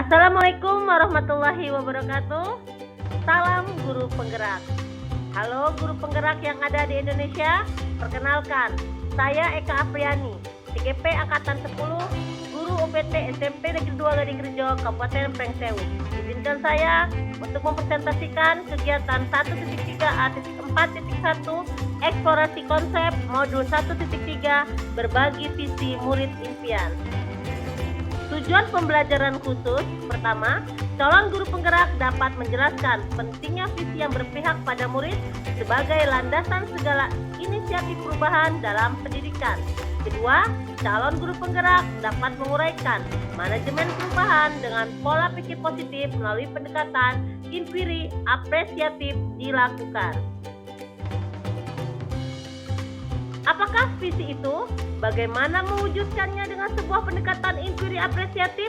Assalamualaikum warahmatullahi wabarakatuh. Salam guru penggerak. Halo guru penggerak yang ada di Indonesia. Perkenalkan, saya Eka Apriani, CGP Angkatan 10, guru UPT SMP Negeri 2 Gading-Rejo, Kabupaten Pringsewu. Izinkan saya untuk mempresentasikan kegiatan 1.3A.4.1 Eksplorasi Konsep Modul 1.3 Berbagi Visi Murid Impian. Tujuan pembelajaran khusus, pertama, calon guru penggerak dapat menjelaskan pentingnya visi yang berpihak pada murid sebagai landasan segala inisiatif perubahan dalam pendidikan. Kedua, calon guru penggerak dapat menguraikan manajemen perubahan dengan pola pikir positif melalui pendekatan inquiry apresiatif dilakukan. Apakah visi itu? Bagaimana mewujudkannya dengan sebuah pendekatan inquiry apresiatif?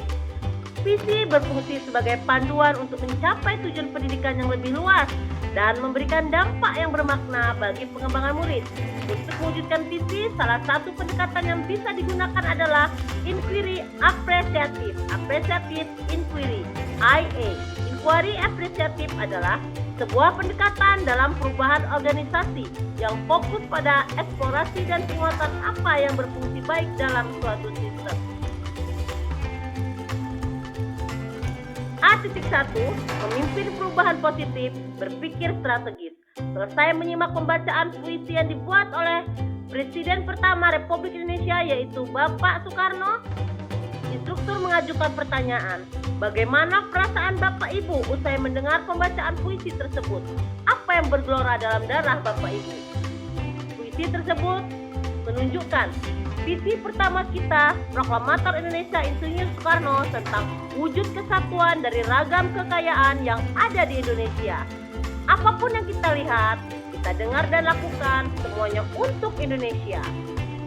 Visi berfungsi sebagai panduan untuk mencapai tujuan pendidikan yang lebih luas dan memberikan dampak yang bermakna bagi pengembangan murid. Untuk mewujudkan visi, salah satu pendekatan yang bisa digunakan adalah inquiry apresiatif, apresiatif inquiry, IA. Inquiry apresiatif adalah sebuah pendekatan dalam perubahan organisasi yang fokus pada eksplorasi dan penguatan apa yang berfungsi baik dalam suatu sistem. A.1 Memimpin perubahan positif, berpikir strategis. Selesai menyimak pembacaan puisi yang dibuat oleh Presiden pertama Republik Indonesia yaitu Bapak Soekarno, instruktur mengajukan pertanyaan, bagaimana perasaan Bapak Ibu usai mendengar pembacaan puisi tersebut? Apa yang bergelora dalam darah Bapak Ibu? Puisi tersebut menunjukkan visi pertama kita, Proklamator Indonesia Insinyur Soekarno tentang wujud kesatuan dari ragam kekayaan yang ada di Indonesia. Apapun yang kita lihat, kita dengar dan lakukan, semuanya untuk Indonesia.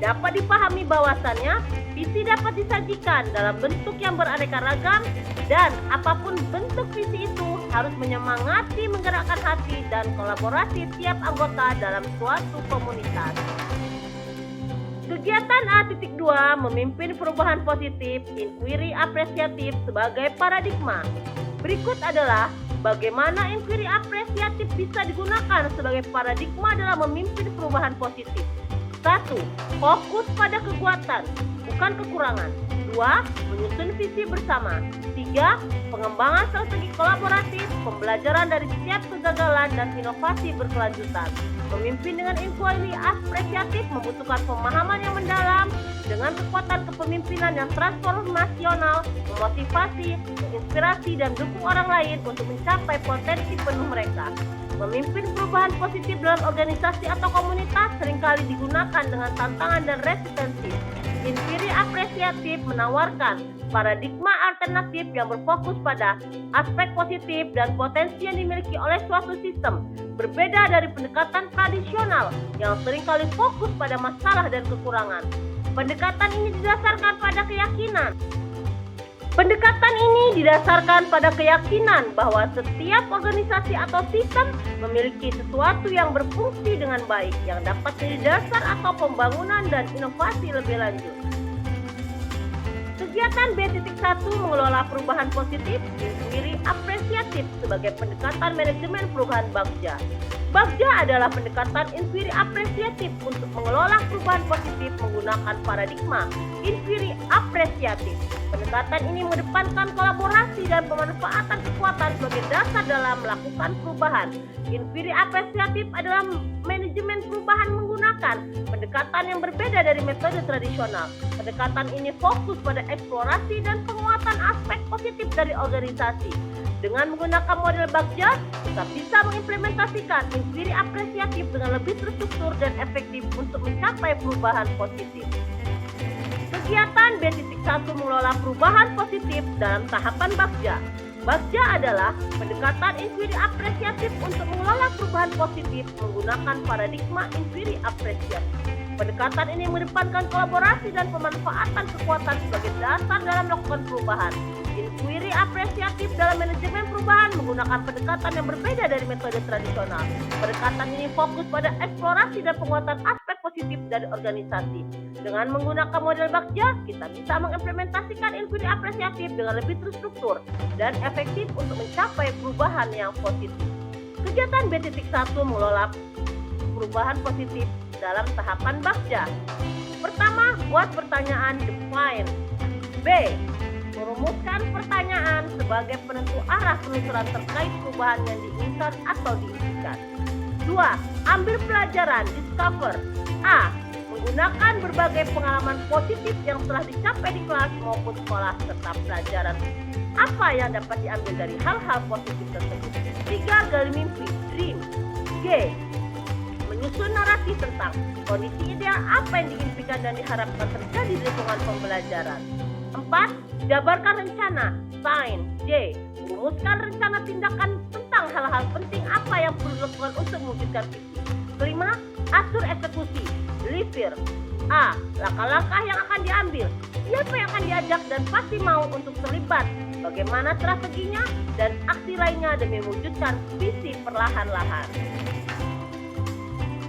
Dapat dipahami bahwasannya visi dapat disajikan dalam bentuk yang beraneka ragam dan apapun bentuk visi itu harus menyemangati, menggerakkan hati dan kolaborasi tiap anggota dalam suatu komunitas. Kegiatan A.2 memimpin perubahan positif, inquiry apresiatif sebagai paradigma. Berikut adalah bagaimana inquiry apresiatif bisa digunakan sebagai paradigma dalam memimpin perubahan positif. 1. Fokus pada kekuatan, bukan kekurangan. 2. Menyusun visi bersama. 3. Pengembangan strategi kolaboratif, pembelajaran dari setiap kegagalan dan inovasi berkelanjutan. Memimpin dengan inquiry apresiatif membutuhkan pemahaman yang mendalam dengan kekuatan kepemimpinan yang transformasional, memotivasi, menginspirasi, dan dukung orang lain untuk mencapai potensi penuh mereka. Memimpin perubahan positif dalam organisasi atau komunitas seringkali digunakan dengan tantangan dan resistensi. Inquiry apresiatif menawarkan paradigma alternatif yang berfokus pada aspek positif dan potensi yang dimiliki oleh suatu sistem, berbeda dari pendekatan tradisional yang seringkali fokus pada masalah dan kekurangan. Pendekatan ini didasarkan pada keyakinan bahwa setiap organisasi atau sistem memiliki sesuatu yang berfungsi dengan baik yang dapat menjadi dasar atau pembangunan dan inovasi lebih lanjut. Kegiatan B.1 mengelola perubahan positif, inquiry apresiatif sebagai pendekatan manajemen perubahan Bagja. Bagja adalah pendekatan inquiry apresiatif untuk mengelola perubahan positif menggunakan paradigma inquiry apresiatif. Pendekatan ini mengedepankan kolaborasi dan pemanfaatan kekuatan sebagai dasar dalam melakukan perubahan. Inquiry apresiatif adalah manajemen perubahan menggunakan pendekatan yang berbeda dari metode tradisional. Pendekatan ini fokus pada eksplorasi dan penguatan aspek positif dari organisasi. Dengan menggunakan model Bagja, kita bisa mengimplementasikan inquiry apresiatif dengan lebih terstruktur dan efektif untuk mencapai perubahan positif. Kegiatan B.1 mengelola perubahan positif dalam tahapan Bagja. Bagja adalah pendekatan inquiry apresiatif untuk mengelola perubahan positif menggunakan paradigma inquiry apresiatif. Pendekatan ini mengedepankan kolaborasi dan pemanfaatan kekuatan sebagai dasar dalam melakukan perubahan. Inquiry apresiatif dalam manajemen perubahan menggunakan pendekatan yang berbeda dari metode tradisional. Pendekatan ini fokus pada eksplorasi dan penguatan aspek positif positif dari organisasi. Dengan menggunakan model Bagja, kita bisa mengimplementasikan inquiry apresiatif dengan lebih terstruktur dan efektif untuk mencapai perubahan yang positif. Kegiatan B.1 mengelola perubahan positif dalam tahapan Bagja. Pertama, buat pertanyaan define. B. Merumuskan pertanyaan sebagai penentu arah penelusuran terkait perubahan yang diinginkan atau diimpikan. 2. Ambil pelajaran, discover. A. Menggunakan berbagai pengalaman positif yang telah dicapai di kelas maupun sekolah serta pelajaran apa yang dapat diambil dari hal-hal positif tersebut. 3. Gali mimpi, dream. G. Menyusun narasi tentang kondisi ideal apa yang diimpikan dan diharapkan terjadi di lingkungan pembelajaran. 4. Jabarkan rencana, sign. J. Rumuskan rencana tindakan tentang hal-hal penting apa yang perlu dilakukan untuk mewujudkan visi. 5. Atur eksekusi, deliver. A. Langkah-langkah yang akan diambil, siapa yang akan diajak dan pasti mau untuk terlibat, bagaimana strateginya dan aksi lainnya demi mewujudkan visi perlahan-lahan.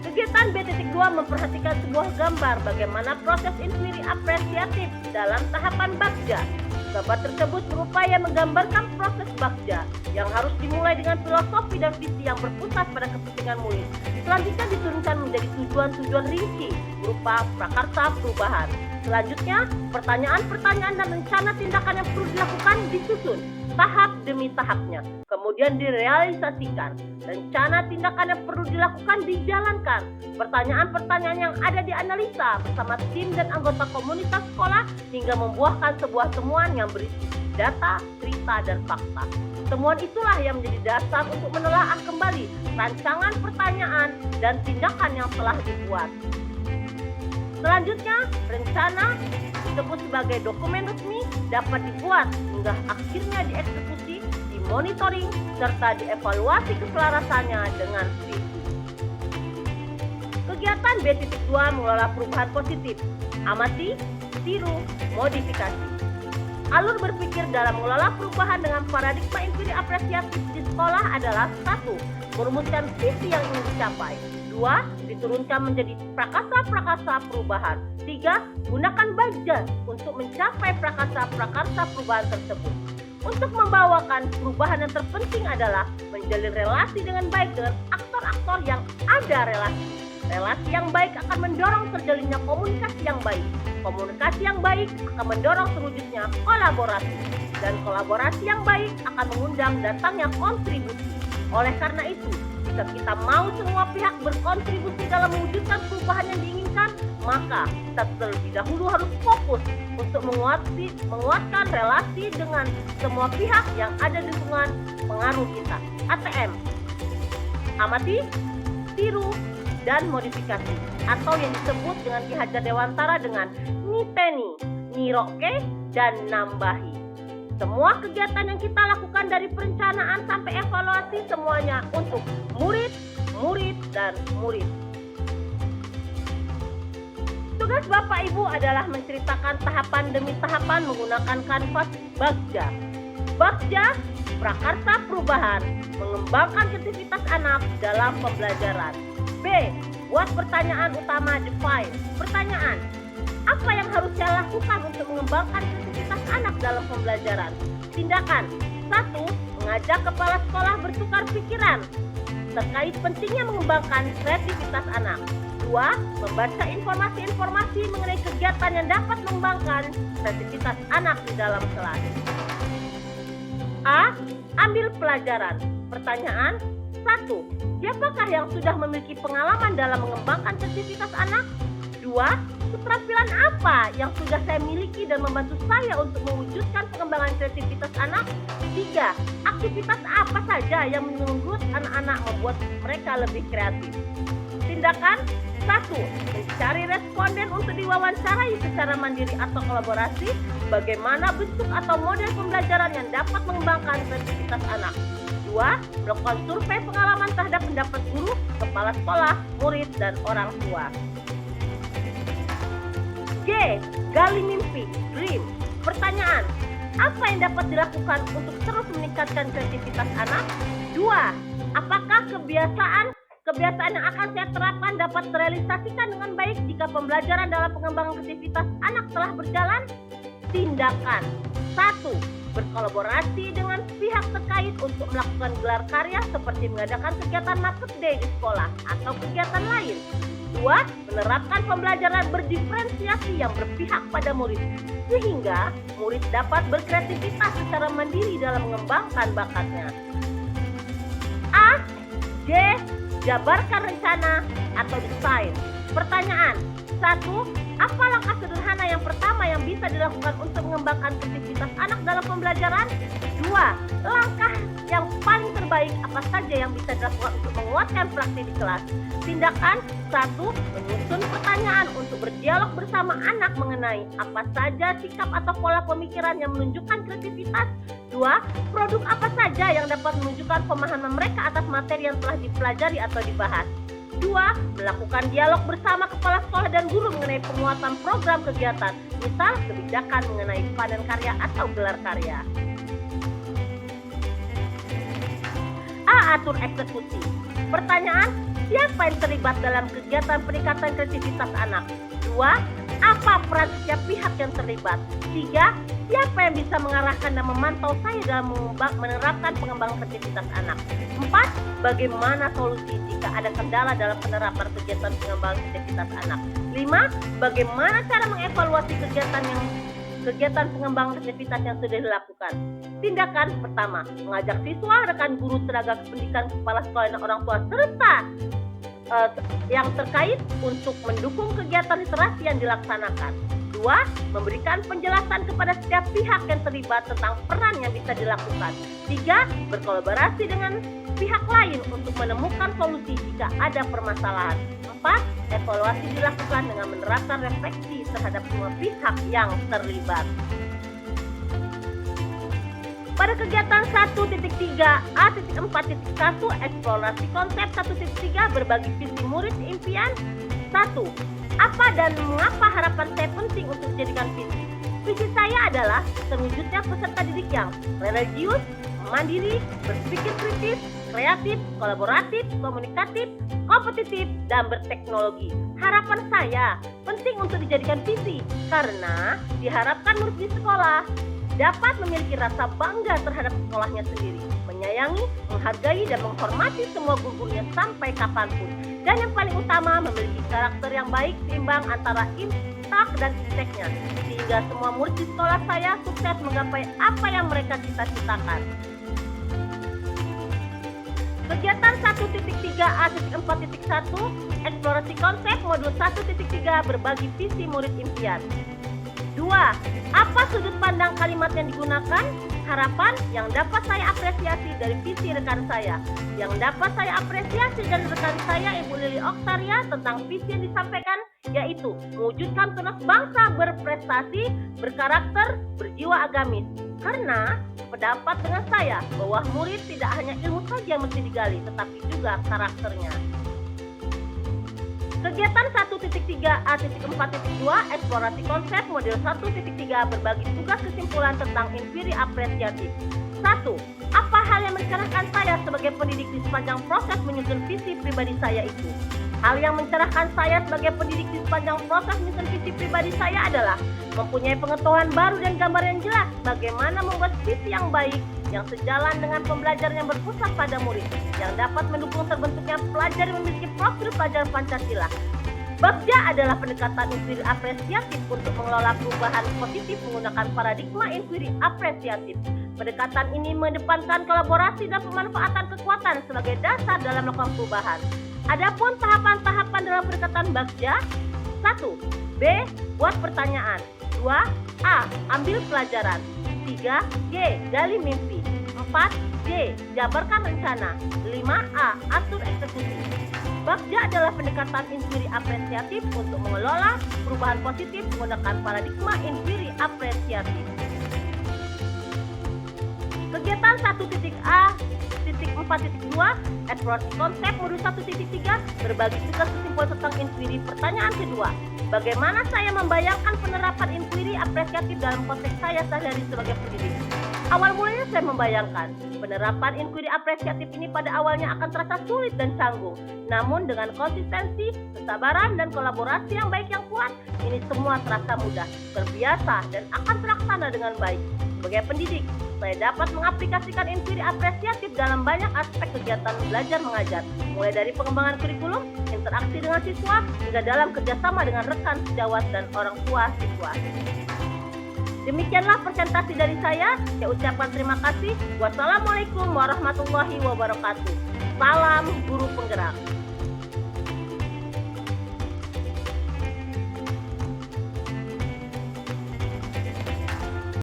Kegiatan B.2 memperhatikan sebuah gambar bagaimana proses inquiry apresiatif dalam tahapan Bagja. Gambar tersebut berupaya menggambarkan proses Bagja yang harus dimulai dengan filosofi dan visi yang berpusat pada kepentingan murid. Selanjutnya diturunkan menjadi tujuan-tujuan rinci berupa prakarsa perubahan. Selanjutnya, pertanyaan-pertanyaan dan rencana tindakan yang perlu dilakukan disusun tahap demi tahapnya, kemudian direalisasikan. Rencana tindakan yang perlu dilakukan dijalankan. Pertanyaan-pertanyaan yang ada dianalisa bersama tim dan anggota komunitas sekolah hingga membuahkan sebuah temuan yang berisi data, cerita, dan fakta. Temuan itulah yang menjadi dasar untuk menelaah kembali rancangan pertanyaan dan tindakan yang telah dibuat. Selanjutnya, rencana disebut sebagai dokumen resmi dapat dibuat hingga akhirnya dieksekusi, dimonitoring, serta dievaluasi keselarasannya dengan visi. Kegiatan B.2 mengelola perubahan positif. Amati, tiru, modifikasi. Alur berpikir dalam mengelola perubahan dengan paradigma inquiry apresiatif di sekolah adalah 1. Merumuskan visi yang ingin dicapai. 2. Diturunkan menjadi prakarsa-prakarsa perubahan. 3. Gunakan Bagja untuk mencapai prakarsa-prakarsa perubahan tersebut. Untuk membawakan perubahan yang terpenting adalah menjalin relasi dengan baik dengan aktor-aktor yang ada relasi. Relasi yang baik akan mendorong terjalinnya komunikasi yang baik. Komunikasi yang baik akan mendorong terwujudnya kolaborasi. Dan kolaborasi yang baik akan mengundang datangnya kontribusi. Oleh karena itu, jika kita mau semua pihak berkontribusi dalam mewujudkan perubahan yang diinginkan, maka kita terlebih dahulu harus fokus untuk menguatkan relasi dengan semua pihak yang ada di lingkungan pengaruh kita. ATM. Amati, tiru, dan modifikasi, atau yang disebut dengan Ki Hajar Dewantara dengan niteni, niroke, dan nambahi. Semua kegiatan yang kita lakukan dari perencanaan sampai evaluasi semuanya untuk murid, dan murid. Tugas Bapak Ibu adalah menceritakan tahapan demi tahapan menggunakan kanvas Bagja. Bagja, prakarsa perubahan, mengembangkan kreativitas anak dalam pembelajaran. B. Buat pertanyaan utama define. Pertanyaan, apa yang harus saya lakukan untuk mengembangkan kreativitas anak dalam pembelajaran? Tindakan 1. Mengajak kepala sekolah bertukar pikiran terkait pentingnya mengembangkan kreativitas anak. 2. Membaca informasi-informasi mengenai kegiatan yang dapat mengembangkan kreativitas anak di dalam kelas. A. Ambil pelajaran. Pertanyaan 1. Siapakah yang sudah memiliki pengalaman dalam mengembangkan kreativitas anak? 2. Keterampilan apa yang sudah saya miliki dan membantu saya untuk mewujudkan pengembangan kreativitas anak? 3. Aktivitas apa saja yang menurut anak-anak membuat mereka lebih kreatif? Tindakan 1. Mencari responden untuk diwawancarai secara mandiri atau kolaborasi. Bagaimana bentuk atau model pembelajaran yang dapat mengembangkan kreativitas anak. 2. Melakukan survei pengalaman terhadap pendapat guru, kepala sekolah, murid, dan orang tua. G. Gali mimpi, dream. Pertanyaan, apa yang dapat dilakukan untuk terus meningkatkan kreativitas anak? 2. Apakah kebiasaan Kebiasaan yang akan saya terapkan dapat terrealisasikan dengan baik jika pembelajaran dalam pengembangan aktivitas anak telah berjalan. Tindakan 1. Berkolaborasi dengan pihak terkait untuk melakukan gelar karya seperti mengadakan kegiatan market day di sekolah atau kegiatan lain. 2. Menerapkan pembelajaran berdiferensiasi yang berpihak pada murid, sehingga murid dapat berkreativitas secara mandiri dalam mengembangkan bakatnya. A. J. Jabarkan rencana atau desain. Pertanyaan 1. Apa langkah sederhana yang pertama yang bisa dilakukan untuk mengembangkan kreativitas anak dalam pembelajaran? 2. Langkah yang paling terbaik apa saja yang bisa dilakukan untuk menguatkan praktik di kelas? Tindakan 1. Menyusun pertanyaan untuk berdialog bersama anak mengenai apa saja sikap atau pola pemikiran yang menunjukkan kreativitas. 2. Produk apa saja yang dapat menunjukkan pemahaman mereka atas materi yang telah dipelajari atau dibahas. 2. Melakukan dialog bersama kepala sekolah dan guru mengenai penguatan program kegiatan, misal kebijakan mengenai padan karya atau gelar karya. A. Atur eksekusi. Pertanyaan, siapa yang terlibat dalam kegiatan peningkatan kreativitas anak? 2. Apa peran setiap pihak yang terlibat? 3. Siapa yang bisa mengarahkan dan memantau saya dalam menerapkan pengembangan kreativitas anak? 4. Bagaimana solusi jika ada kendala dalam penerapan kegiatan pengembangan kreativitas anak? 5. Bagaimana cara mengevaluasi kegiatan pengembangan kreativitas yang sudah dilakukan? Tindakan pertama, mengajak siswa, rekan guru, tenaga pendidikan, kepala sekolah, dan orang tua serta yang terkait untuk mendukung kegiatan literasi yang dilaksanakan. 2. Memberikan penjelasan kepada setiap pihak yang terlibat tentang peran yang bisa dilakukan. 3. Berkolaborasi dengan pihak lain untuk menemukan solusi jika ada permasalahan. 4. Evaluasi dilakukan dengan menerapkan refleksi terhadap semua pihak yang terlibat. Pada kegiatan 1.3a.4.1 eksplorasi konsep 1.3 berbagi visi murid impian. 1. Apa dan mengapa harapan saya penting untuk dijadikan visi? Visi saya adalah terwujudnya peserta didik yang religius, mandiri, berpikir kritis, kreatif, kolaboratif, komunikatif, kompetitif, dan berteknologi. Harapan saya penting untuk dijadikan visi karena diharapkan murid di sekolah dapat memiliki rasa bangga terhadap sekolahnya sendiri, menyayangi, menghargai, dan menghormati semua gurunya sampai kapanpun. Dan yang paling utama, memiliki karakter yang baik seimbang antara intak dan isteknya, sehingga semua murid di sekolah saya sukses menggapai apa yang mereka cita-citakan. Kegiatan 1.3a.4.1 eksplorasi konsep modul 1.3 berbagi visi murid impian. 2. Apa sudut pandang kalimat yang digunakan? Harapan yang dapat saya apresiasi dari visi rekan saya. Yang dapat saya apresiasi dari rekan saya Ibu Lili Oktaria tentang visi yang disampaikan yaitu mewujudkan tunas bangsa berprestasi, berkarakter, berjiwa agamis. Karena pendapat dengan saya bahwa murid tidak hanya ilmu saja yang mesti digali, tetapi juga karakternya. Kegiatan 1.3a.4.2 eksplorasi konsep model 1.3 berbagi tugas kesimpulan tentang inquiry apresiatif. 1. Apa hal yang mencerahkan saya sebagai pendidik di sepanjang proses menyusun visi pribadi saya itu? Hal yang mencerahkan saya sebagai pendidik di sepanjang proses menyusun visi pribadi saya adalah mempunyai pengetahuan baru dan gambar yang jelas bagaimana membuat visi yang baik yang sejalan dengan pembelajaran yang berpusat pada murid, yang dapat mendukung terbentuknya pelajar yang memiliki profil pelajar Pancasila. Bagja adalah pendekatan inquiry apresiatif untuk mengelola perubahan positif menggunakan paradigma inquiry apresiatif. Pendekatan ini mengedepankan kolaborasi dan pemanfaatan kekuatan sebagai dasar dalam melakukan perubahan. Adapun tahapan-tahapan dalam pendekatan Bagja: 1. B. Buat pertanyaan. 2. A. Ambil pelajaran. 3. G. Gali mimpi. 4. J. Jabarkan rencana. 5. A. Atur eksekusi. Bagja adalah pendekatan inquiry apresiatif untuk mengelola perubahan positif menggunakan paradigma inquiry apresiatif. Kegiatan 1.a.4.2 eksplorasi konsep modul 1.3 berbagi tugas kesimpulan tentang inquiry. Pertanyaan kedua, bagaimana saya membayangkan penerapan inquiry apresiatif dalam konteks saya sehari-hari sebagai pendidik? Awal mulanya saya membayangkan penerapan inquiry apresiatif ini pada awalnya akan terasa sulit dan canggung. Namun dengan konsistensi, kesabaran, dan kolaborasi yang baik yang kuat, ini semua terasa mudah, terbiasa, dan akan terlaksana dengan baik. Sebagai pendidik, saya dapat mengaplikasikan inquiry apresiatif dalam banyak aspek kegiatan belajar mengajar, mulai dari pengembangan kurikulum, interaksi dengan siswa, hingga dalam kerjasama dengan rekan sejawat dan orang tua siswa. Demikianlah presentasi dari saya. Saya ucapkan terima kasih. Wassalamualaikum warahmatullahi wabarakatuh. Salam guru penggerak.